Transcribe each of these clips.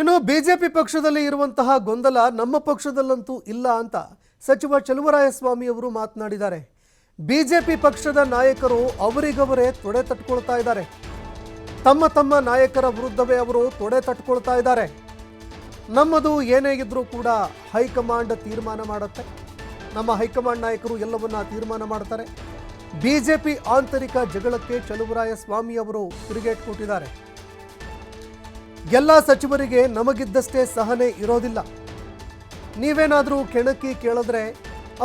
ಇನ್ನು ಬಿಜೆಪಿ ಪಕ್ಷದಲ್ಲಿ ಇರುವಂತಹ ಗೊಂದಲ ನಮ್ಮ ಪಕ್ಷದಲ್ಲಂತೂ ಇಲ್ಲ ಅಂತ ಸಚಿವ ಚಲುವರಾಯಸ್ವಾಮಿ ಅವರು ಮಾತನಾಡಿದ್ದಾರೆ. ಬಿಜೆಪಿ ಪಕ್ಷದ ನಾಯಕರು ಅವರಿಗವರೇ ತೊಡೆ ತಟ್ಕೊಳ್ತಾ ಇದ್ದಾರೆ. ತಮ್ಮ ನಾಯಕರ ವಿರುದ್ಧವೇ ಅವರು ತೊಡೆ ತಟ್ಕೊಳ್ತಾ ಇದ್ದಾರೆ. ನಮ್ಮದು ಏನೇ ಇದ್ರೂ ಕೂಡ ಹೈಕಮಾಂಡ್ ತೀರ್ಮಾನ ಮಾಡುತ್ತೆ. ನಮ್ಮ ಹೈಕಮಾಂಡ್ ನಾಯಕರು ಎಲ್ಲವನ್ನ ತೀರ್ಮಾನ ಮಾಡ್ತಾರೆ. ಬಿಜೆಪಿ ಆಂತರಿಕ ಜಗಳಕ್ಕೆ ಚಲುವರಾಯಸ್ವಾಮಿ ಅವರು ತಿರುಗೇಟು ಕೊಟ್ಟಿದ್ದಾರೆ. ಎಲ್ಲ ಸಚಿವರಿಗೆ ನಮಗಿದ್ದಷ್ಟೇ ಸಹನೆ ಇರೋದಿಲ್ಲ. ನೀವೇನಾದರೂ ಕೆಣಕಿ ಕೇಳಿದ್ರೆ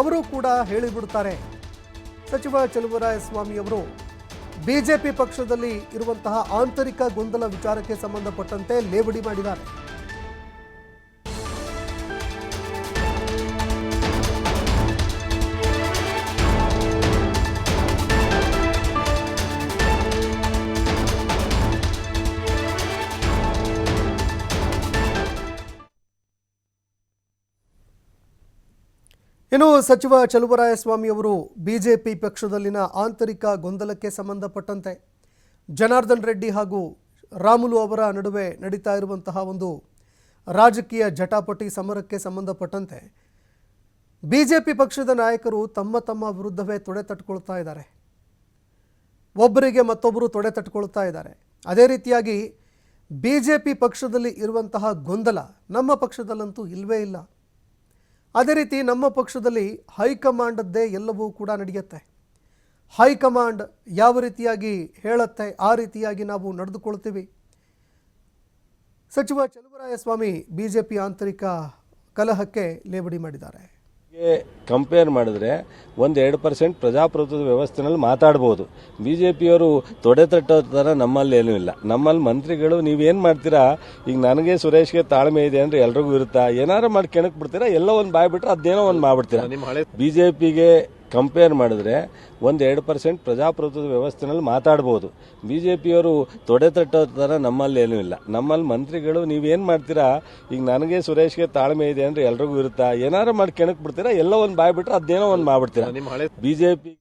ಅವರು ಕೂಡ ಹೇಳಿಬಿಡ್ತಾರೆ. ಸಚಿವ ಚಲುವರಾಯಸ್ವಾಮಿ ಅವರು ಬಿಜೆಪಿ ಪಕ್ಷದಲ್ಲಿ ಇರುವಂತಹ ಆಂತರಿಕ ಗೊಂದಲ ವಿಚಾರಕ್ಕೆ ಸಂಬಂಧಪಟ್ಟಂತೆ ಲೇವಡಿ ಮಾಡಿದ್ದಾರೆ. ಇನ್ನು ಸಚಿವ ಚಲುವರಾಯಸ್ವಾಮಿ ಅವರು ಬಿಜೆಪಿ ಪಕ್ಷದಲ್ಲಿನ ಆಂತರಿಕ ಗೊಂದಲಕ್ಕೆ ಸಂಬಂಧಪಟ್ಟಂತೆ ಜನಾರ್ದನ್ ರೆಡ್ಡಿ ಹಾಗೂ ರಾಮುಲು ಅವರ ನಡುವೆ ನಡೀತಾ ಇರುವಂತಹ ಒಂದು ರಾಜಕೀಯ ಜಟಾಪಟಿ ಸಮರಕ್ಕೆ ಸಂಬಂಧಪಟ್ಟಂತೆ ಬಿಜೆಪಿ ಪಕ್ಷದ ನಾಯಕರು ತಮ್ಮ ವಿರುದ್ಧವೇ ತೊಡೆ ತಟ್ಕೊಳ್ತಾ ಇದ್ದಾರೆ. ಒಬ್ಬರಿಗೆ ಮತ್ತೊಬ್ಬರು ತೊಡೆ ತಟ್ಕೊಳ್ತಾ ಇದ್ದಾರೆ. ಅದೇ ರೀತಿಯಾಗಿ ಬಿಜೆಪಿ ಪಕ್ಷದಲ್ಲಿ ಇರುವಂತಹ ಗೊಂದಲ ನಮ್ಮ ಪಕ್ಷದಲ್ಲಂತೂ ಇಲ್ಲವೇ ಇಲ್ಲ. ಅದೇ ರೀತಿ ನಮ್ಮ ಪಕ್ಷದಲ್ಲಿ ಹೈಕಮಾಂಡದ್ದೇ ಎಲ್ಲವೂ ಕೂಡ ನಡೆಯುತ್ತೆ. ಹೈಕಮಾಂಡ್ ಯಾವ ರೀತಿಯಾಗಿ ಹೇಳುತ್ತೆ ಆ ರೀತಿಯಾಗಿ ನಾವು ನಡೆದುಕೊಳ್ತೀವಿ. ಸಚಿವ ಚಲುವರಾಯಸ್ವಾಮಿ ಬಿಜೆಪಿ ಆಂತರಿಕ ಕಲಹಕ್ಕೆ ಲೇವಡಿ ಮಾಡಿದ್ದಾರೆ. ಕಂಪೇರ್ ಮಾಡಿದ್ರೆ 1-2% ಪ್ರಜಾಪ್ರಭುತ್ವದ ವ್ಯವಸ್ಥೆನಲ್ಲಿ ಮಾತಾಡ್ಬೋದು. ಬಿಜೆಪಿಯವರು ತೊಡೆ ತಟ್ಟೋ ಥರ ನಮ್ಮಲ್ಲಿ ಏನೂ ಇಲ್ಲ. ನಮ್ಮಲ್ಲಿ ಮಂತ್ರಿಗಳು ನೀವೇನು ಮಾಡ್ತೀರಾ, ಈಗ ನನಗೆ ಸುರೇಶ್ಗೆ ತಾಳ್ಮೆ ಇದೆ ಅಂದ್ರೆ ಎಲ್ರಿಗೂ ಇರುತ್ತಾ, ಏನಾರು ಮಾಡಿ ಕೆಣಕ್ ಬಿಡ್ತೀರಾ, ಎಲ್ಲ ಒಂದು ಬಾಯ್ ಬಿಟ್ರೆ ಅದೇನೋ ಒಂದು ಮಾಡ್ಬಿಡ್ತೀರಾ. ಬಿಜೆಪಿಗೆ ಕಂಪೇರ್ ಮಾಡಿದ್ರೆ 1-2% ಪ್ರಜಾಪ್ರಭುತ್ವದ ವ್ಯವಸ್ಥೆನಲ್ಲಿ ಮಾತಾಡ್ಬೋದು. ಬಿಜೆಪಿಯವರು ತೊಡೆ ತಟ್ಟೋ ಥರ ನಮ್ಮಲ್ಲಿ ಏನೂ ಇಲ್ಲ. ನಮ್ಮಲ್ಲಿ ಮಂತ್ರಿಗಳು ನೀವೇನು ಮಾಡ್ತೀರಾ, ಈಗ ನನಗೆ ಸುರೇಶ್ಗೆ ತಾಳ್ಮೆ ಇದೆ ಅಂದ್ರೆ ಎಲ್ರಿಗೂ ಇರುತ್ತಾ, ಏನಾರು ಮಾಡಿ ಕೆಣಕ್ ಬಿಡ್ತೀರಾ, ಎಲ್ಲ ಒಂದು ಬಾಯ್ ಬಿಟ್ರೆ ಅದೇನೋ ಒಂದು ಮಾಡ್ಬಿಡ್ತೀರಾ. ಬಿಜೆಪಿ